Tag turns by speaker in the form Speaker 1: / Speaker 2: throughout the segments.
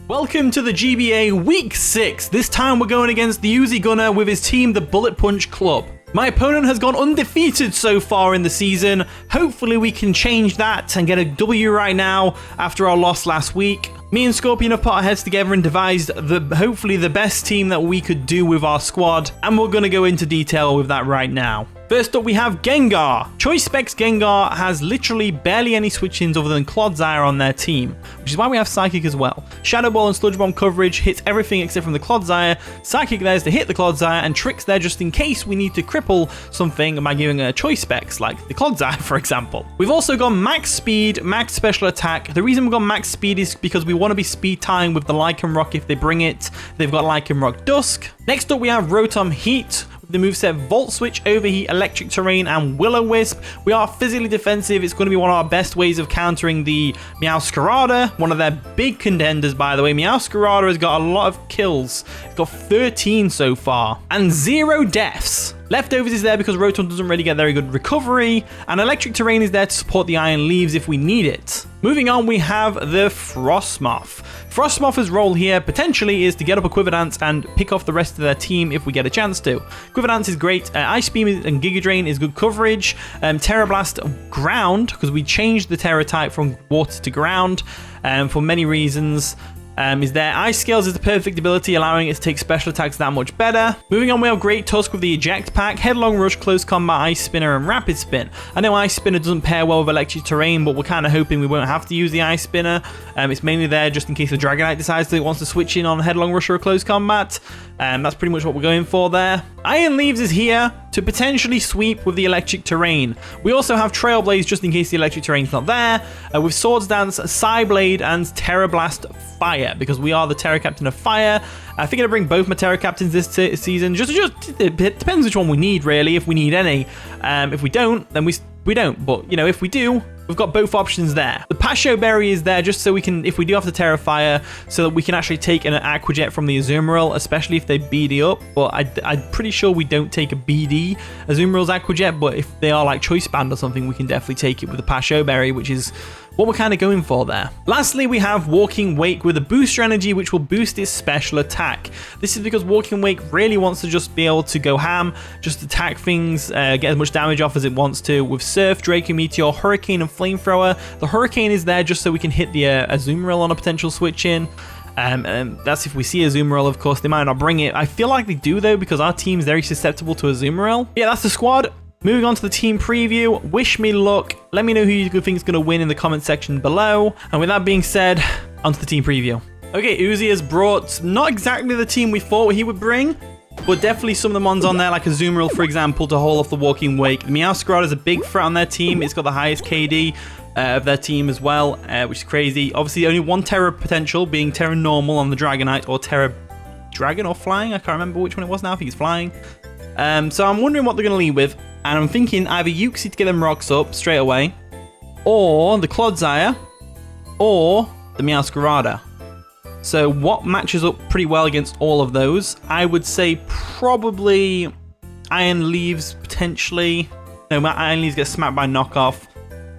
Speaker 1: Welcome to the GBA Week 6. This time we're going against the Uzi Gunner with his team, the Bullet Punch Club. My opponent has gone undefeated so far in the season. Hopefully we can change that and get a W right now after our loss last week. Me and Scorpion have put our heads together and devised hopefully the best team that we could do with our squad, and we're going to go into detail with that right now. First up, we have Gengar. Choice Specs Gengar has literally barely any switch-ins other than Clodsire on their team, which is why we have Psychic as well. Shadow Ball and Sludge Bomb coverage hits everything except from the Clodsire. Psychic there's to hit the Clodsire, and Tricks there just in case we need to cripple something by giving a Choice Specs, like the Clodsire, for example. We've also got Max Speed, Max Special Attack. The reason we've got Max Speed is because we want to be speed tying with the Lycanroc if they bring it. They've got Lycanroc Dusk. Next up, we have Rotom Heat. The moveset Volt Switch, Overheat, Electric Terrain, and Will-O-Wisp. We are physically defensive. It's going to be one of our best ways of countering the Meowscarada, one of their big contenders, by the way. Meowscarada has got a lot of kills. It's got 13 so far, and 0 deaths. Leftovers is there because Rotom doesn't really get very good recovery, and Electric Terrain is there to support the Iron Leaves if we need it. Moving on, we have the Frostmoth. Frostmoth's role here potentially is to get up a Quiver Dance and pick off the rest of their team if we get a chance to. Quiver Dance is great. Ice Beam and Giga Drain is good coverage. Terra Blast Ground, because we changed the Terra type from water to ground for many reasons. Is there. Ice Scales is the perfect ability, allowing it to take special attacks that much better. Moving on, we have Great Tusk with the Eject Pack, Headlong Rush, Close Combat, Ice Spinner, and Rapid Spin. I know Ice Spinner doesn't pair well with Electric Terrain, but we're kind of hoping we won't have to use the Ice Spinner. It's mainly there just in case the Dragonite decides that it wants to switch in on Headlong Rush or Close Combat. That's pretty much what we're going for there. Iron Leaves is here to potentially sweep with the Electric Terrain. We also have Trailblaze just in case the Electric Terrain's not there, with Swords Dance, Psyblade, and Terra Blast Fire, because we are the Terra Captain of Fire. I think I'm going to bring both my Terra Captains this season. It depends which one we need, really, if we need any. If we don't, then we don't. But, you know, if we do, we've got both options there. The Pasho Berry is there just so we can, if we do have to Terra Fire, so that we can actually take an Aqua Jet from the Azumarill, especially if they BD up. But I'm pretty sure we don't take a BD Azumarill's Aqua Jet, but if they are like Choice Band or something, we can definitely take it with the Pasho Berry, which is what we're kind of going for there. Lastly, we have Walking Wake with a booster energy, which will boost its special attack. This is because Walking Wake really wants to just be able to go ham, just attack things, get as much damage off as it wants to. With Surf, Draco Meteor, Hurricane, and Flamethrower. The Hurricane is there just so we can hit the Azumarill on a potential switch in. That's if we see Azumarill, of course. They might not bring it. I feel like they do, though, because our team's very susceptible to Azumarill. Yeah, that's the squad. Moving on to the team preview, wish me luck. Let me know who you think is going to win in the comment section below. And with that being said, onto the team preview. Okay, Uzi has brought not exactly the team we thought he would bring, but definitely some of the ones on there, like Azumarill, for example, to hold off the Walking Wake. The Meowscarada is a big threat on their team. It's got the highest KD of their team as well, which is crazy. Obviously, only one Terra potential, being Terra Normal on the Dragonite, or Terra Dragon or Flying. I can't remember which one it was now. I think it's Flying. So I'm wondering what they're going to lead with. And I'm thinking either Uxie to get them rocks up straight away, or the Clodsire, or the Meowscarada. So what matches up pretty well against all of those? I would say probably Iron Leaves, potentially. No, Iron Leaves get smacked by knockoff.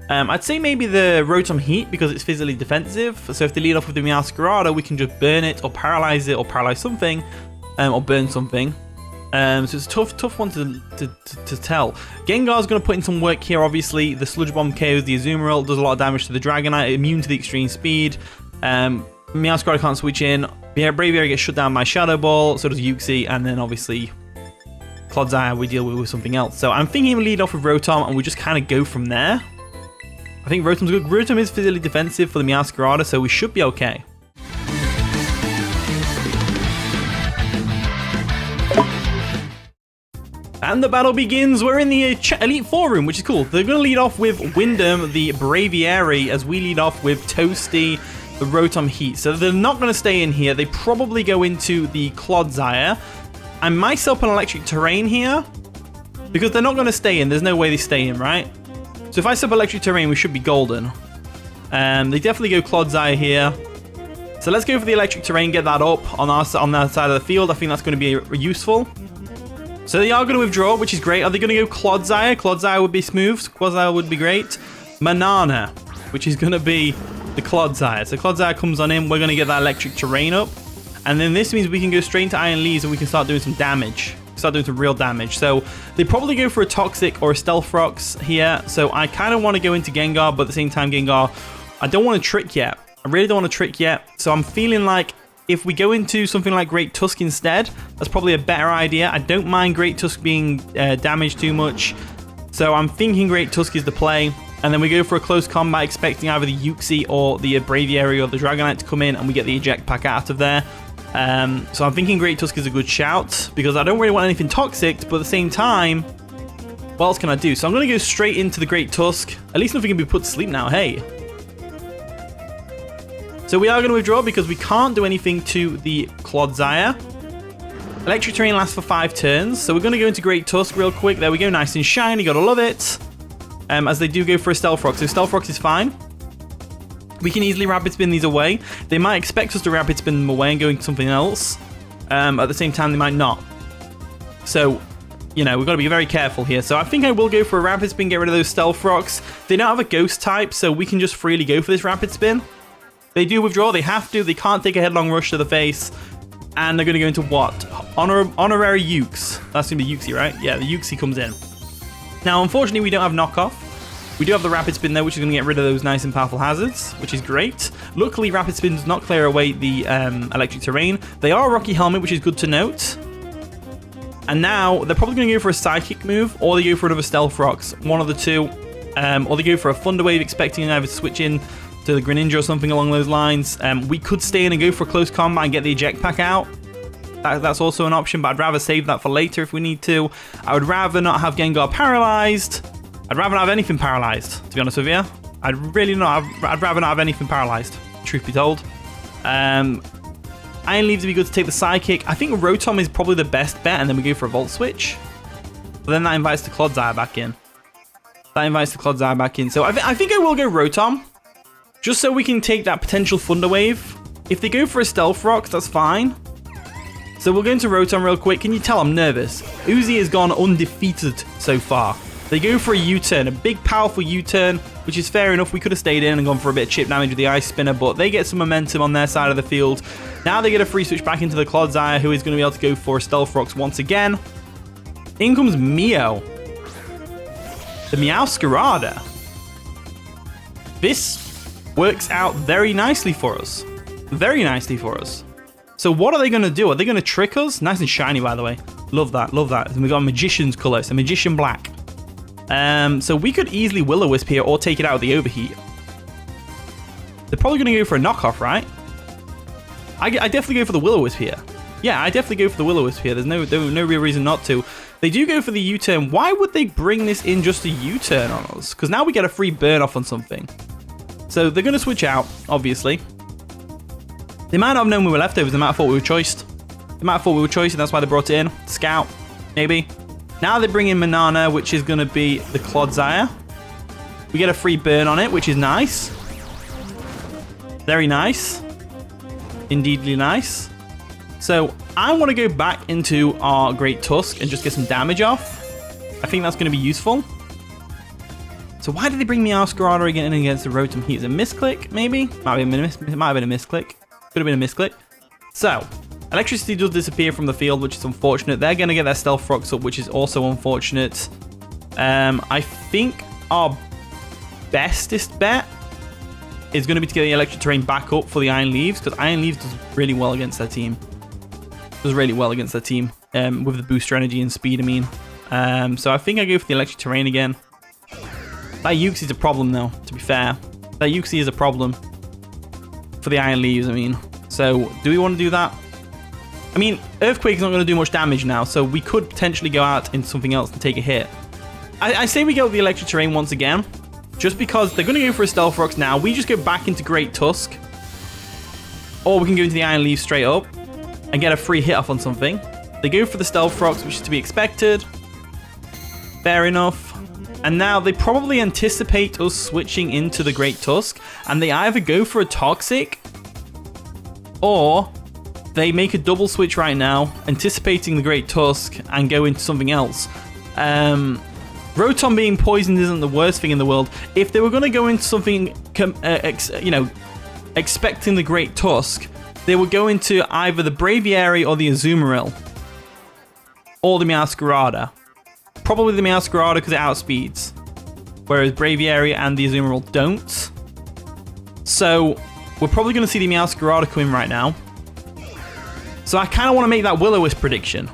Speaker 1: I'd say maybe the Rotom Heat because it's physically defensive. So if they lead off with the Meowscarada, we can just burn it or paralyze something, or burn something. So it's a tough one to tell. Gengar's going to put in some work here, obviously. The Sludge Bomb KOs the Azumarill, does a lot of damage to the Dragonite, immune to the extreme speed. Meowscarada can't switch in. Braviary gets shut down by Shadow Ball, so does Uxie, and then obviously Clodsire we deal with something else. So I'm thinking we lead off with Rotom, and we just kind of go from there. I think Rotom's good. Rotom is physically defensive for the Meowscarada, so we should be okay. And the battle begins. We're in the Elite Four room, which is cool. They're going to lead off with Wyndham, the Braviary, as we lead off with Toasty, the Rotom Heat. So they're not going to stay in here. They probably go into the Clodsire. I might set up an Electric Terrain here, because they're not going to stay in. There's no way they stay in, right? So if I set up Electric Terrain, we should be golden. They definitely go Clodsire here. So let's go for the Electric Terrain, get that up on that side of the field. I think that's going to be useful. So they are going to withdraw, which is great. Are they going to go Clodsire? Clodsire would be smooth. Clodsire would be great. Manana, which is going to be the Clodsire. So Clodsire comes on in. We're going to get that electric terrain up. And then this means we can go straight into Iron Leaves and we can start doing some damage. Start doing some real damage. So they probably go for a Toxic or a Stealth Rocks here. So I kind of want to go into Gengar, but at the same time, Gengar, I don't want to trick yet. I really don't want to trick yet. So I'm feeling like if we go into something like Great Tusk instead, that's probably a better idea. I don't mind Great Tusk being damaged too much. So I'm thinking Great Tusk is the play. And then we go for a close combat, expecting either the Uxie or the Braviary or the Dragonite to come in, and we get the eject pack out of there. So I'm thinking Great Tusk is a good shout, because I don't really want anything toxic, but at the same time, what else can I do? So I'm going to go straight into the Great Tusk. At least nothing can be put to sleep now, hey. So we are going to withdraw because we can't do anything to the Clodsire. Electric Terrain lasts for 5 turns, so we're going to go into Great Tusk real quick. There we go, nice and shiny, gotta love it. As they do go for a Stealth Rock, so Stealth Rock is fine. We can easily Rapid Spin these away. They might expect us to Rapid Spin them away and go into something else. At the same time, they might not. So, you know, we've got to be very careful here. So I think I will go for a Rapid Spin, get rid of those Stealth Rocks. They don't have a Ghost type, so we can just freely go for this Rapid Spin. They do withdraw, they have to. They can't take a headlong rush to the face. And they're going to go into what? Honorary Ukes. That's going to be Uxie, right? Yeah, the Uxie comes in. Now, unfortunately, we don't have knockoff. We do have the Rapid Spin, though, which is going to get rid of those nice and powerful hazards, which is great. Luckily, Rapid Spin does not clear away the electric terrain. They are a Rocky Helmet, which is good to note. And now, they're probably going to go for a Psychic move, or they go for another Stealth Rocks. One of the two. Or they go for a Thunder Wave, expecting either to switch in to the Greninja or something along those lines. We could stay in and go for a close combat and get the eject pack out. That's also an option, but I'd rather save that for later if we need to. I would rather not have Gengar paralyzed. I'd rather not have anything paralyzed, to be honest with you. I'd rather not have anything paralyzed, truth be told. Iron Leaves would be good to take the Psychic. I think Rotom is probably the best bet, and then we go for a Volt Switch. But then that invites the Clodsire back in. So I think I will go Rotom, just so we can take that potential Thunder Wave. If they go for a Stealth Rock, that's fine. So we'll go into Rotom real quick. Can you tell I'm nervous? Uzi has gone undefeated so far. They go for a U-turn, a big powerful U-turn, which is fair enough. We could have stayed in and gone for a bit of chip damage with the Ice Spinner, but they get some momentum on their side of the field. Now they get a free switch back into the Clodsire, who is going to be able to go for Stealth Rocks once again. In comes Mio. The Meowscarada. This works out very nicely for us. So what are they going to do? Are they going to trick us? Nice and shiny, by the way. Love that. And we got a Magician's color, so Magician Black. So we could easily Will-O-Wisp here or take it out of the Overheat. They're probably going to go for a knockoff, right? I definitely go for the Will-O-Wisp here. Yeah, I definitely go for the Will-O-Wisp here. There's no real reason not to. They do go for the U-turn. Why would they bring this in just a U-turn on us? Because now we get a free burn off on something. So they're going to switch out, obviously. They might not have known we were leftovers. They might have thought we were choiced. And that's why they brought it in. Scout, maybe. Now they bring in Manana, which is going to be the Clodsire. We get a free burn on it, which is nice. Very nice. Indeedly nice. So I want to go back into our Great Tusk and just get some damage off. I think that's going to be useful. So why did they bring Meowscarada again against the Rotom Heat? Is it a misclick, maybe? Might have been a misclick. Could have been a misclick. So, Electricity does disappear from the field, which is unfortunate. They're going to get their Stealth Rocks up, which is also unfortunate. I think our bestest bet is going to be to get the Electric Terrain back up for the Iron Leaves, because Iron Leaves does really well against their team. With the booster energy and speed, I mean. So I think I go for the Electric Terrain again. That Uxie is a problem, though, to be fair. That Uxie is a problem for the Iron Leaves, I mean. So, do we want to do that? I mean, Earthquake's not going to do much damage now, so we could potentially go out into something else and take a hit. I say we go with the Electric Terrain once again, just because they're going to go for a Stealth Rocks now. We just go back into Great Tusk. Or we can go into the Iron Leaves straight up and get a free hit off on something. They go for the Stealth Rocks, which is to be expected. Fair enough. And now they probably anticipate us switching into the Great Tusk, and they either go for a Toxic, or they make a double switch right now, anticipating the Great Tusk, and go into something else. Rotom being poisoned isn't the worst thing in the world. If they were going to go into something, you know, expecting the Great Tusk, they would go into either the Braviary or the Azumarill. Or the Meowscarada. Probably the Meowscarada because it outspeeds. Whereas Braviary and the Azumarill don't. So, we're probably going to see the Meowscarada come in right now. So I kind of want to make that Will-O-Wisp prediction.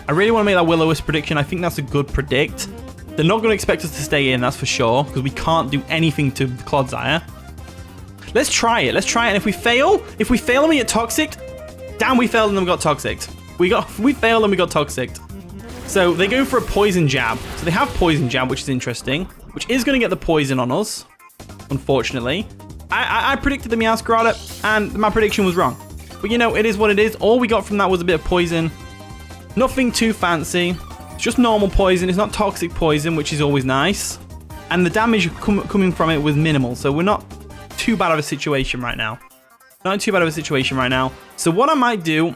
Speaker 1: I really want to make that Will-O-Wisp prediction. I think that's a good predict. They're not going to expect us to stay in, that's for sure. Because we can't do anything to Clodsire. Let's try it. Let's try it. And if we fail and we get Toxic, damn, we failed and then we got Toxic. We failed and we got Toxic. So they go for a Poison Jab. So they have Poison Jab, which is interesting. Which is going to get the poison on us, unfortunately. I predicted the Meowscarada, and my prediction was wrong. But you know, it is what it is. All we got from that was a bit of poison. Nothing too fancy. It's just normal poison. It's not toxic poison, which is always nice. And the damage coming from it was minimal. So we're not too bad of a situation right now. Not too bad of a situation right now. So what I might do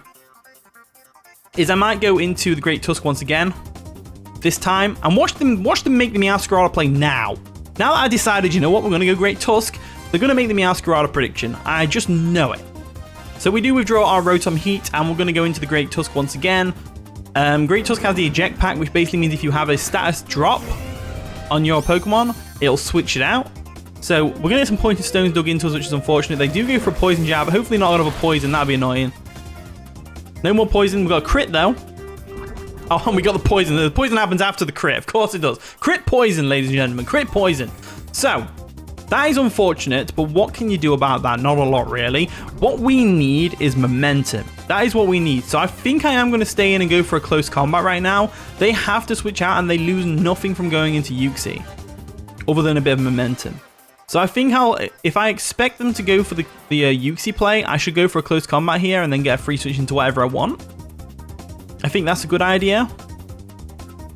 Speaker 1: is I might go into the Great Tusk once again. This time. And watch them make the Meowscarada play now. Now that I decided, you know what, we're going to go Great Tusk. They're going to make the Meowscarada prediction. I just know it. So we do withdraw our Rotom Heat, and we're going to go into the Great Tusk once again. Great Tusk has the Eject Pack, which basically means if you have a status drop on your Pokemon, it'll switch it out. So we're going to get some Poison Stones dug into us, which is unfortunate. They do go for a Poison Jab. Hopefully not another Poison. That'd be annoying. No more Poison. We've got a crit, though. Oh, and we got the Poison. The Poison happens after the crit. Of course it does. Crit Poison, ladies and gentlemen. Crit Poison. So that is unfortunate, but what can you do about that? Not a lot, really. What we need is momentum. That is what we need. So I think I am going to stay in and go for a close combat right now. They have to switch out, and they lose nothing from going into Uxie, other than a bit of momentum. So I think if I expect them to go for the Uxie play, I should go for a close combat here and then get a free switch into whatever I want. I think that's a good idea.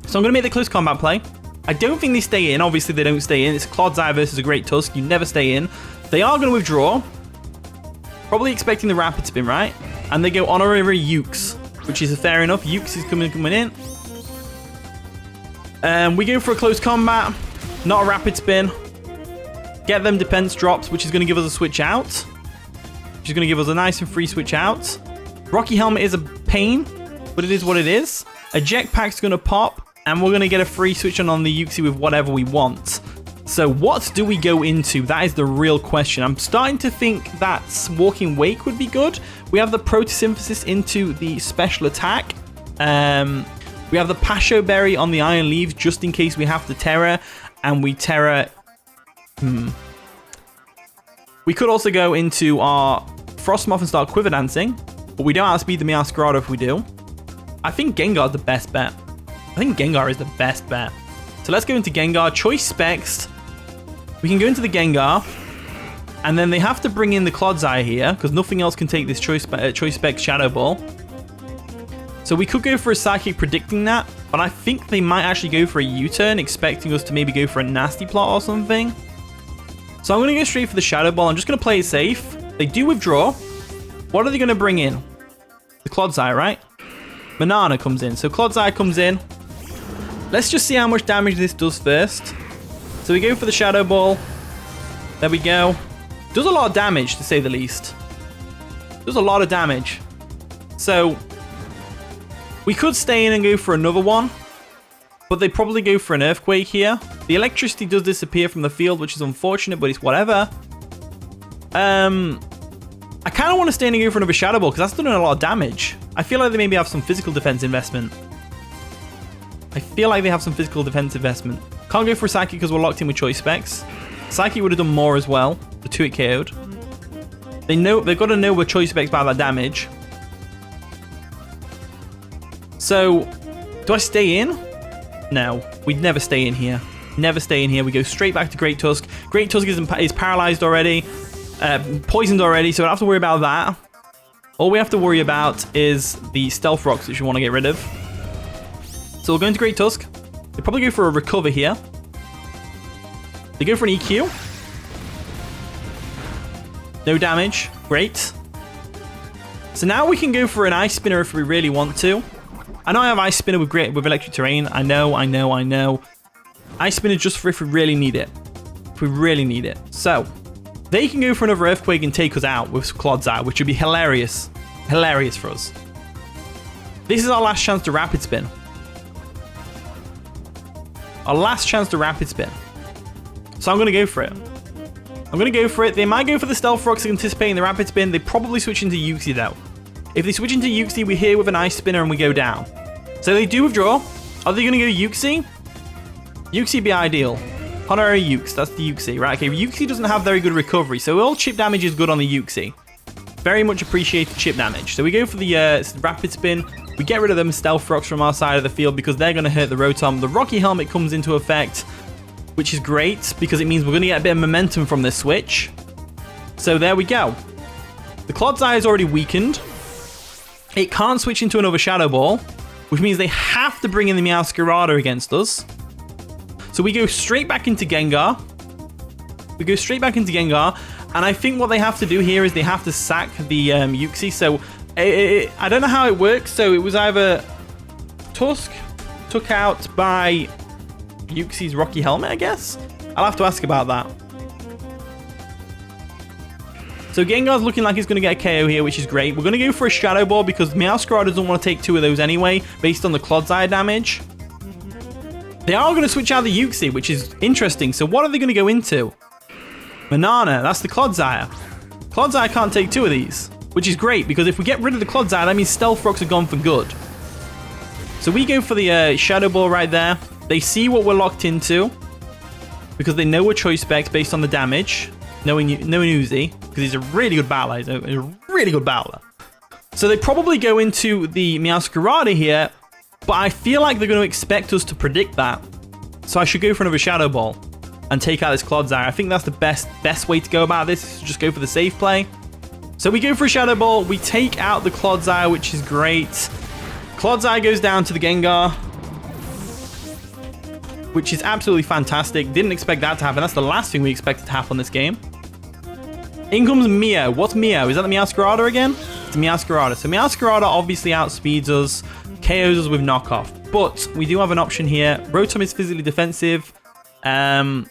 Speaker 1: So I'm going to make the close combat play. I don't think they stay in. Obviously, they don't stay in. It's Clodsire versus a Great Tusk. You never stay in. They are going to withdraw. Probably expecting the Rapid Spin, right? And they go Honorary Ukes, which is fair enough. Ukes is coming in. We go for a close combat. Not a Rapid Spin. Get them Defense Drops, which is going to give us a switch out. Which is going to give us a nice and free switch out. Rocky Helmet is a pain, but it is what it is. Eject Pack's going to pop. And we're going to get a free switch on the Uxie with whatever we want. So what do we go into? That is the real question. I'm starting to think that Walking Wake would be good. We have the Photosynthesis into the special attack. We have the Pasho Berry on the Iron Leaves just in case we have to Tera. And we Tera... We could also go into our Frostmoth and start Quiver Dancing. But we don't outspeed the Meowscarada if we do. I think Gengar's the best bet. I think Gengar is the best bet. So let's go into Gengar. Choice Specs. We can go into the Gengar. And then they have to bring in the Clodsire here, because nothing else can take this Choice Specs Shadow Ball. So we could go for a Psychic predicting that. But I think they might actually go for a U-turn, expecting us to maybe go for a Nasty Plot or something. So I'm going to go straight for the Shadow Ball. I'm just going to play it safe. They do withdraw. What are they going to bring in? The Clodsire, right? Banana comes in. So Clodsire comes in. Let's just see how much damage this does first. So we go for the Shadow Ball. There we go. Does a lot of damage, to say the least. Does a lot of damage. So we could stay in and go for another one. But they probably go for an Earthquake here. The electricity does disappear from the field, which is unfortunate, but it's whatever. I kind of want to stay in and go for another Shadow Ball, because that's doing a lot of damage. I feel like they maybe have some physical defense investment. Can't go for a Psychic because we're locked in with Choice Specs. Psychic would have done more as well. The 2-hit KO'd. They've got to know we're Choice Specs by that damage. So, do I stay in? No, we'd never stay in here. Never stay in here. We go straight back to Great Tusk. Great Tusk is paralyzed already. Poisoned already, so we don't have to worry about that. All we have to worry about is the Stealth Rocks, which we want to get rid of. So we'll go into Great Tusk. They probably go for a Recover here. They go for an EQ. No damage. Great. So now we can go for an Ice Spinner if we really want to. I know I have Ice Spinner with Electric Terrain. I know. Ice Spinner just for if we really need it. If we really need it. So, they can go for another Earthquake and take us out with Clodsire, which would be hilarious. Hilarious for us. This is our last chance to Rapid Spin. Our last chance to Rapid Spin. So I'm going to go for it. I'm going to go for it. They might go for the Stealth Rocks anticipating the Rapid Spin. They probably switch into Uxie though. If they switch into Uxie, we're here with an Ice Spinner and we go down. So they do withdraw. Are they going to go Uxie? Uxie be ideal. Honorary Ux, that's the Uxie. Right, okay, Uxie doesn't have very good recovery, so all chip damage is good on the Uxie. Very much appreciated chip damage. So we go for the Rapid Spin. We get rid of them Stealth Rocks from our side of the field because they're going to hurt the Rotom. The Rocky Helmet comes into effect, which is great because it means we're going to get a bit of momentum from this switch. So there we go. The Clodsire is already weakened. It can't switch into another Shadow Ball, which means they have to bring in the Meowscarada against us. So we go straight back into Gengar. And I think what they have to do here is they have to sack the Uxie. So I don't know how it works. So it was either Tusk took out by Uxie's Rocky Helmet, I guess. I'll have to ask about that. So Gengar's looking like he's going to get a KO here, which is great. We're going to go for a Shadow Ball because Meowscarada doesn't want to take 2 of those anyway, based on the Clodsire damage. They are going to switch out the Uxie, which is interesting. So what are they going to go into? Banana, that's the Clodsire. Clodsire can't take 2 of these, which is great because if we get rid of the Clodsire, that means Stealth Rocks are gone for good. So we go for the Shadow Ball right there. They see what we're locked into because they know we're Choice Specs based on the damage. Knowing Uzi, because he's a really good battler. He's a really good battler. So they probably go into the Meowscarada here, but I feel like they're going to expect us to predict that. So I should go for another Shadow Ball and take out this Clodsire. I think that's the best way to go about this, is to just go for the safe play. So we go for a Shadow Ball, we take out the Clodsire, which is great. Clodsire goes down to the Gengar, which is absolutely fantastic. Didn't expect that to happen. That's the last thing we expected to happen this game. In comes Mio. What's Mio? Is that the Meowscarada again? It's Meowscarada. So Meowscarada obviously outspeeds us, KOs us with knockoff. But we do have an option here. Rotom is physically defensive. I'd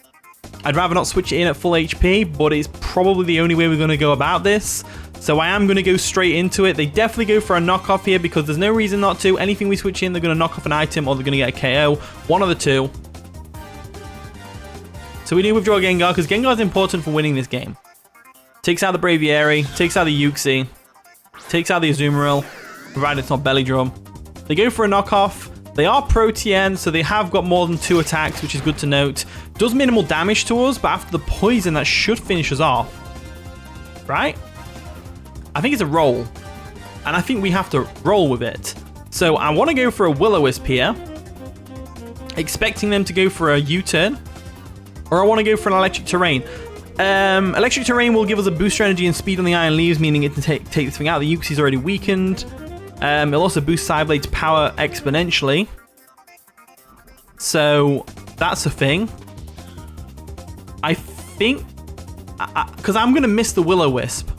Speaker 1: rather not switch it in at full HP, but it's probably the only way we're going to go about this. So I am going to go straight into it. They definitely go for a knockoff here because there's no reason not to. Anything we switch in, they're going to knock off an item or they're going to get a KO. One of the two. So we do withdraw Gengar because Gengar is important for winning this game. Takes out the Braviary, takes out the Uxie, takes out the Azumarill, provided it's not Belly Drum. They go for a knockoff. They are Protean, so they have got more than 2 attacks, which is good to note. Does minimal damage to us, but after the poison, that should finish us off. Right? I think it's a roll. And I think we have to roll with it. So I want to go for a Will-O-Wisp here. Expecting them to go for a U-turn. Or I want to go for an Electric Terrain. Electric Terrain will give us a booster energy and speed on the Iron Leaves, meaning it can take this thing out. The Uxie's already weakened. It'll also boost Psyblade's power exponentially. So that's a thing. I think, because I'm going to miss the Will-O-Wisp,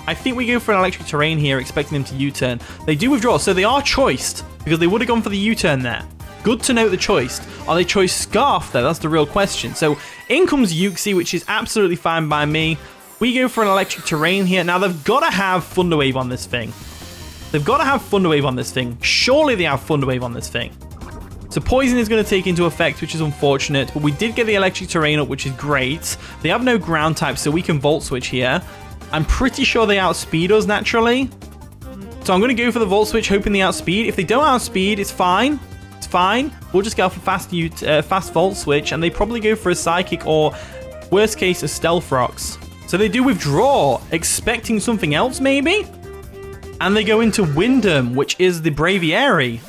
Speaker 1: I think we go for an Electric Terrain here, expecting them to U-turn. They do withdraw, so they are choiced, because they would have gone for the U-turn there. Good to note the choiced. Are they choice Scarf though? That's the real question. So in comes Uxie, which is absolutely fine by me. We go for an Electric Terrain here. Now they've got to have Thunder Wave on this thing. They've got to have Thunder Wave on this thing. Surely they have Thunder Wave on this thing. So Poison is going to take into effect, which is unfortunate. But we did get the Electric Terrain up, which is great. They have no ground type, so we can Volt Switch here. I'm pretty sure they outspeed us naturally. So I'm going to go for the Volt Switch, hoping they outspeed. If they don't outspeed, it's fine. It's fine. We'll just go for fast Volt Switch, and they probably go for a Psychic or, worst case, a Stealth Rocks. So they do withdraw, expecting something else maybe? And they go into Wyndham, which is the Braviary.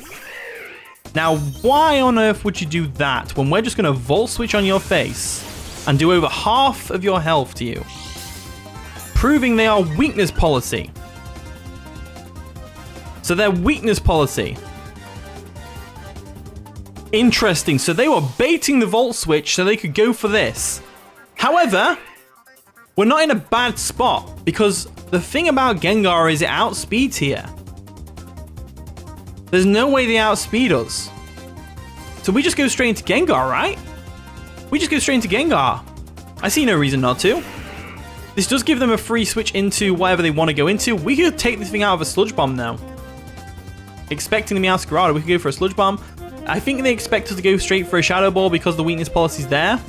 Speaker 1: Now, why on earth would you do that when we're just going to Volt Switch on your face and do over half of your health to you? Proving they are weakness policy. So they're weakness policy. Interesting. So they were baiting the Volt Switch so they could go for this. However, we're not in a bad spot because the thing about Gengar is it outspeeds here. There's no way they outspeed us. So we just go straight into Gengar, right? We just go straight into Gengar. I see no reason not to. This does give them a free switch into whatever they want to go into. We could take this thing out of a Sludge Bomb now. Expecting the Meowscarada, we could go for a Sludge Bomb. I think they expect us to go straight for a Shadow Ball because the weakness policy is there.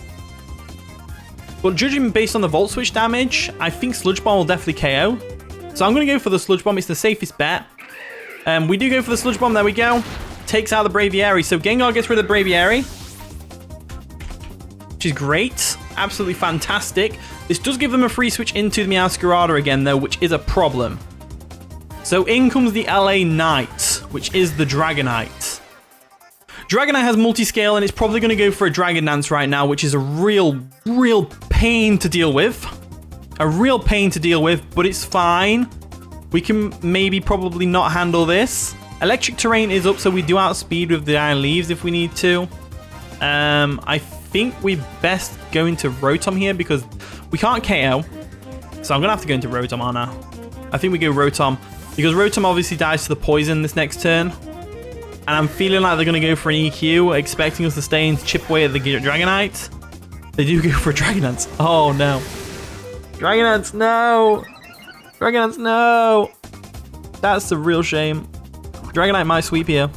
Speaker 1: But judging based on the Volt Switch damage, I think Sludge Bomb will definitely KO. So I'm going to go for the Sludge Bomb. It's the safest bet. We do go for the Sludge Bomb. There we go. Takes out the Braviary. So Gengar gets rid of the Braviary, which is great. Absolutely fantastic. This does give them a free switch into the Meowscarada again, though, which is a problem. So in comes the LA Knight, which is the Dragonite. Dragonite has multi-scale, and it's probably going to go for a Dragon Dance right now, which is a real pain to deal with. A real pain to deal with, but it's fine. We can maybe probably not handle this. Electric Terrain is up, so we do outspeed with the Iron Leaves if we need to. I think we best go into Rotom here because we can't KO. So I'm going to have to go into Rotom, aren't I? I think we go Rotom because Rotom obviously dies to the poison this next turn. And I'm feeling like they're going to go for an EQ, expecting us to stay and chip away at the Dragonite. They do go for a Dragon Dance. Oh, no. Dragon Dance, no. Dragon Dance, no. That's a real shame. Dragonite might sweep here.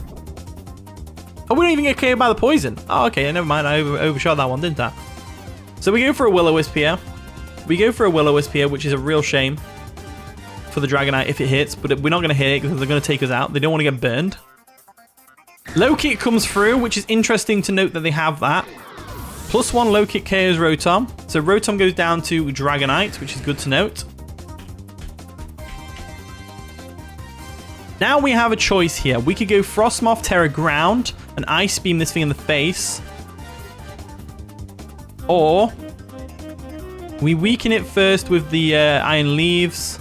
Speaker 1: Oh, we don't even get KO'd by the poison. Oh, okay, never mind. I overshot that one, didn't I? So we go for a Will-O-Wisp here. We go for a Will-O-Wisp here, which is a real shame for the Dragonite if it hits. But we're not going to hit it because they're going to take us out. They don't want to get burned. Low kick comes through, which is interesting to note that they have that. +1 low kick KOs Rotom. So Rotom goes down to Dragonite, which is good to note. Now we have a choice here. We could go Frostmoth, Tera Ground, and Ice Beam this thing in the face. Or we weaken it first with the Iron Leaves.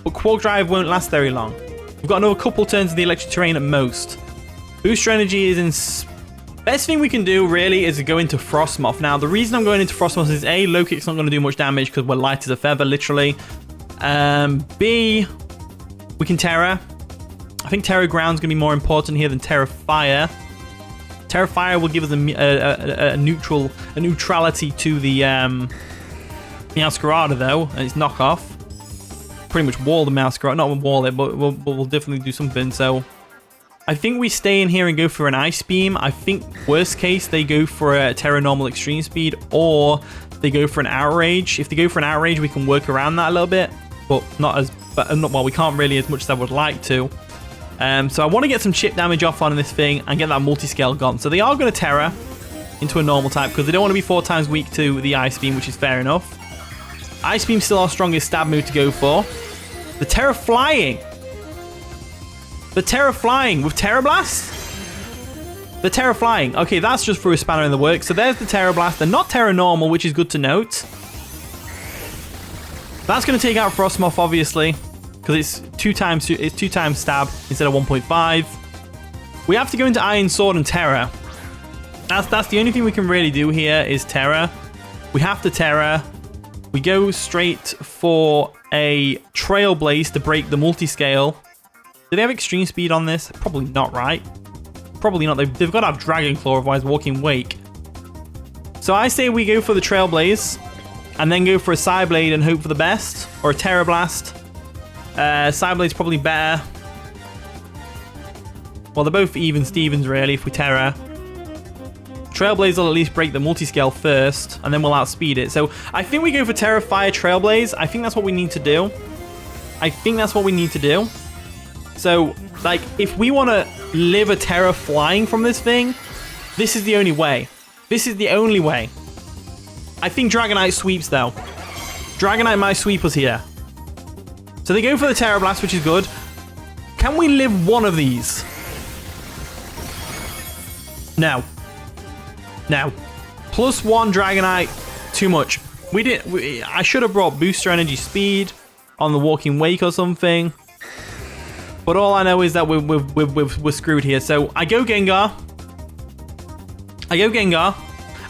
Speaker 1: But Quark Drive won't last very long. We've got another couple turns of the Electric Terrain at most. Booster Energy is in... Best thing we can do, really, is to go into Frostmoth. Now, the reason I'm going into Frostmoth is A, low kick's not going to do much damage because we're light as a feather, literally. B, we can Tera. I think Tera Ground's going to be more important here than Tera Fire. Tera Fire will give us a neutrality to the Meowscarada, though, and its knockoff. Pretty much wall the Meowscarada. Not wall it, but we'll definitely do something, so... I think we stay in here and go for an Ice Beam. I think worst case they go for a Tera Normal Extreme Speed or they go for an Outrage. If they go for an Outrage, we can work around that a little bit, but well, we can't really as much as I would like to. So I want to get some chip damage off on this thing and get that multi-scale gone. So they are going to Tera into a normal type because they don't want to be 4 times weak to the Ice Beam, which is fair enough. Ice Beam's still our strongest stab move to go for. The Tera Flying. The Tera Flying with Tera Blast? The Tera Flying. Okay, that's just for a spanner in the works. So there's the Tera Blast. They're not Tera Normal, which is good to note. That's going to take out Frostmoth, obviously, because it's 2 times stab instead of 1.5. We have to go into Iron Sword and Tera. That's the only thing we can really do here is Tera. We have to Tera. We go straight for a Trailblaze to break the multi-scale. Do they have extreme speed on this? Probably not, right? Probably not. They've got to have Dragon Claw, otherwise walking Wake. So I say we go for the Trailblaze and then go for a Psyblade and hope for the best. Or a Tera Blast. Psyblade's probably better. Well, they're both even Stevens, really, if we Tera. Trailblaze will at least break the multi-scale first, and then we'll outspeed it. So I think we go for Tera Fire Trailblaze. I think that's what we need to do. So, like, if we want to live a Tera flying from this thing, this is the only way. This is the only way. I think Dragonite sweeps, though. Dragonite might sweep us here. So they go for the Tera Blast, which is good. Can we live one of these? No. No. +1 Dragonite, too much. I should have brought Booster Energy Speed on the Walking Wake or something. But all I know is that we're screwed here. So I go Gengar.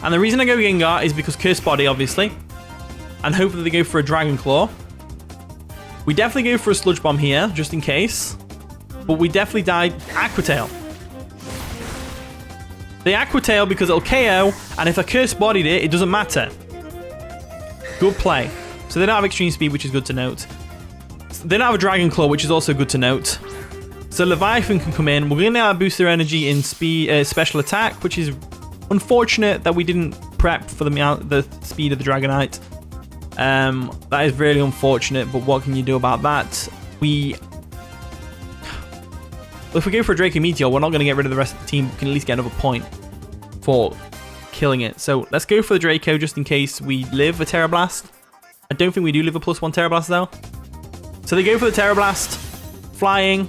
Speaker 1: And the reason I go Gengar is because Curse Body, obviously. And hopefully they go for a Dragon Claw. We definitely go for a Sludge Bomb here, just in case. but we definitely died. Aqua Tail. The Aqua Tail because it'll KO, and if I Curse Bodied it, it doesn't matter. Good play. So they don't have Extreme Speed, which is good to note. They don't have a Dragon Claw, which is also good to note. So Leviathan can come in. We're going to boost their energy in speed, special attack, which is unfortunate that we didn't prep for the speed of the Dragonite. That is really unfortunate, but what can you do about that? If we go for a Draco Meteor, we're not going to get rid of the rest of the team. We can at least get another point for killing it. So let's go for the Draco just in case we live a Tera Blast. I don't think we do live a +1 Tera Blast though. So they go for the Tera Blast. Flying.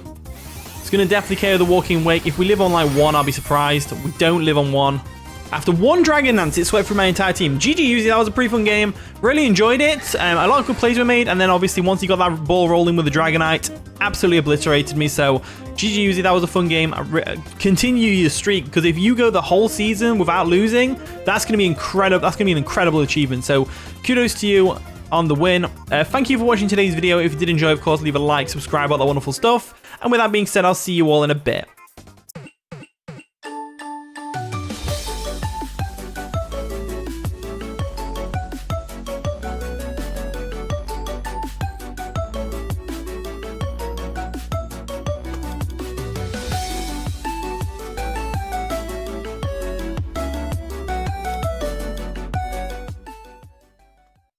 Speaker 1: It's going to definitely KO the Walking Wake. If we live on like 1, I'll be surprised. We don't live on 1. After 1 Dragon Dance, it swept through my entire team. GG Uzi, that was a pretty fun game. Really enjoyed it. A lot of good plays were made. And then obviously once you got that ball rolling with the Dragonite, absolutely obliterated me. So GG Uzi, that was a fun game. Continue your streak, because if you go the whole season without losing, that's going to be incredible. That's going to be an incredible achievement. So kudos to you on the win. Thank you for watching today's video. If you did enjoy, of course, leave a like, subscribe, all that wonderful stuff. And with that being said, I'll see you all in a bit.